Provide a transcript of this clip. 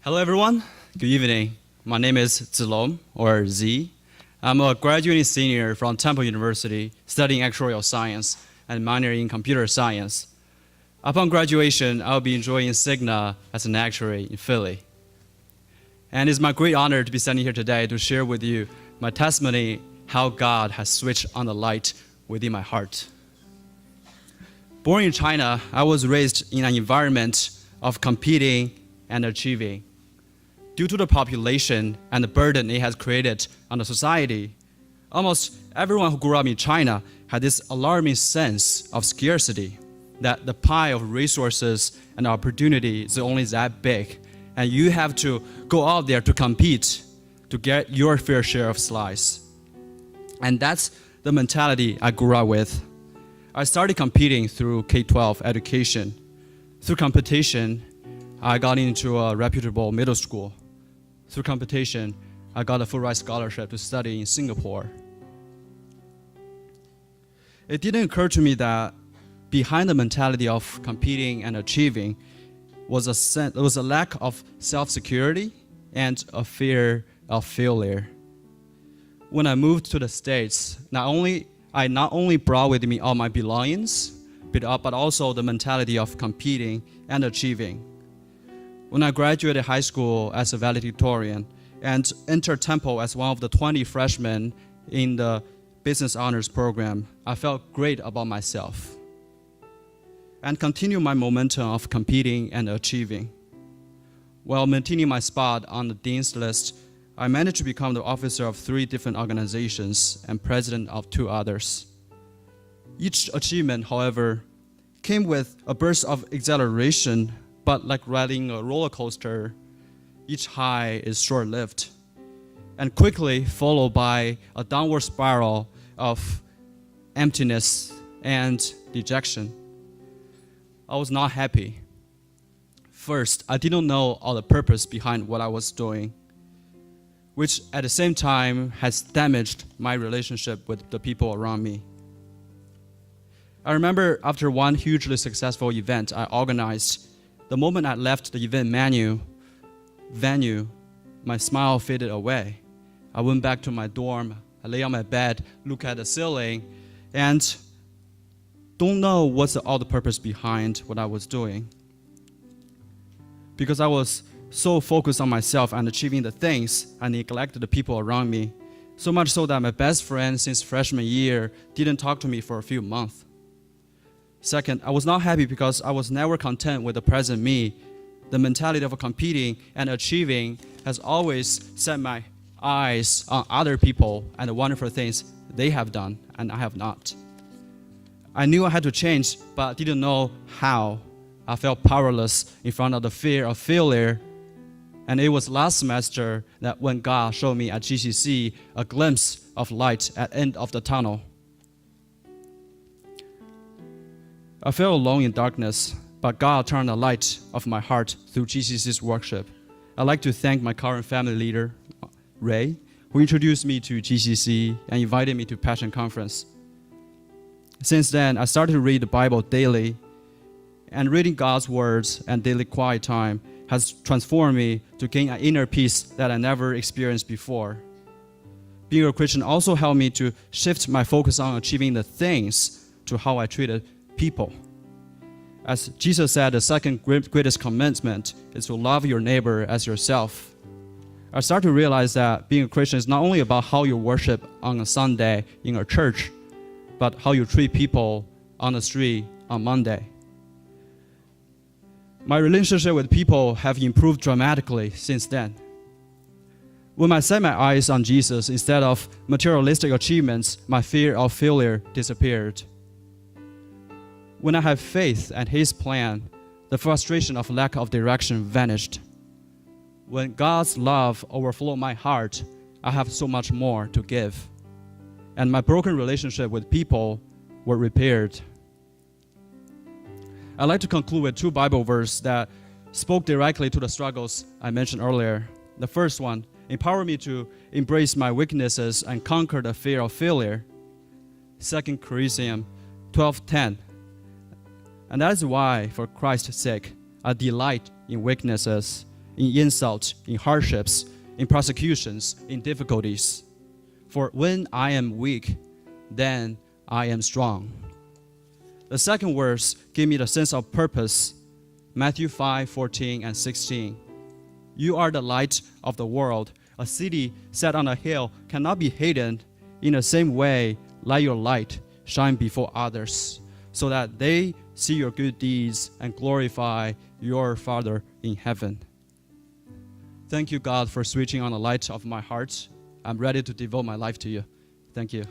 Hello everyone, good evening. My name is Zilom, or Z. I'm a graduating senior from Temple University studying actuarial science and minoring in computer science. Upon graduation, I'll be enjoying Cigna as an actuary in Philly. And it's my great honor to be standing here today to share with you my testimony how God has switched on the light within my heart. Born in China, I was raised in an environment of competing and achieving. Due to the population and the burden it has created on the society, almost everyone who grew up in China had this alarming sense of scarcity, that the pie of resources and opportunity is only that big, and you have to go out there to compete to get your fair share of slice. And that's the mentality I grew up with. I started competing through K-12 education. Through competition, I got into a reputable middle school. Through competition, I got a full-ride scholarship to study in Singapore. It didn't occur to me that behind the mentality of competing and achieving was a lack of self-security and a fear of failure. When I moved to the States, I not only brought with me all my belongings, but also the mentality of competing and achieving. When I graduated high school as a valedictorian and entered Temple as one of the 20 freshmen in the business honors program, I felt great about myself and continued my momentum of competing and achieving. While maintaining my spot on the dean's list, I managed to become the officer of 3 different organizations and president of 2 others. Each achievement, however, came with a burst of exhilaration, but like riding a roller coaster, each high is short-lived and quickly followed by a downward spiral of emptiness and dejection. I was not happy. First, I didn't know all the purpose behind what I was doing, which at the same time has damaged my relationship with the people around me. I remember after one hugely successful event I organized, the moment I left the event venue, my smile faded away. I went back to my dorm, I lay on my bed, look at the ceiling, and don't know what's all the purpose behind what I was doing. Because I was so focused on myself and achieving the things, I neglected the people around me. So much so that my best friend since freshman year didn't talk to me for a few months. Second, I was not happy because I was never content with the present me. The mentality of competing and achieving has always set my eyes on other people and the wonderful things they have done and I have not. I knew I had to change, but didn't know how. I felt powerless in front of the fear of failure. And it was last semester that when God showed me at GCC a glimpse of light at the end of the tunnel. I felt alone in darkness, but God turned the light of my heart through GCC's worship. I'd like to thank my current family leader, Ray, who introduced me to GCC and invited me to Passion Conference. Since then, I started to read the Bible daily, and reading God's words and daily quiet time has transformed me to gain an inner peace that I never experienced before. Being a Christian also helped me to shift my focus on achieving the things to how I treated people. As Jesus said, the second greatest commandment is to love your neighbor as yourself. I started to realize that being a Christian is not only about how you worship on a Sunday in a church, but how you treat people on the street on Monday. My relationship with people have improved dramatically since then. When I set my eyes on Jesus instead of materialistic achievements, my fear of failure disappeared. When I have faith in His plan, the frustration of lack of direction vanished. When God's love overflowed my heart, I have so much more to give. And my broken relationship with people were repaired. I'd like to conclude with 2 Bible verses that spoke directly to the struggles I mentioned earlier. The first one, empower me to embrace my weaknesses and conquer the fear of failure. 2 Corinthians 12:10. And that is why, for Christ's sake, I delight in weaknesses, in insult, in hardships, in persecutions, in difficulties. For when I am weak, then I am strong. The second verse gave me the sense of purpose. Matthew 5:14 and 16. You are the light of the world. A city set on a hill cannot be hidden. In the same way, let your light shine before others, so that they see your good deeds and glorify your Father in heaven. Thank you, God, for switching on the light of my heart. I'm ready to devote my life to you. Thank you.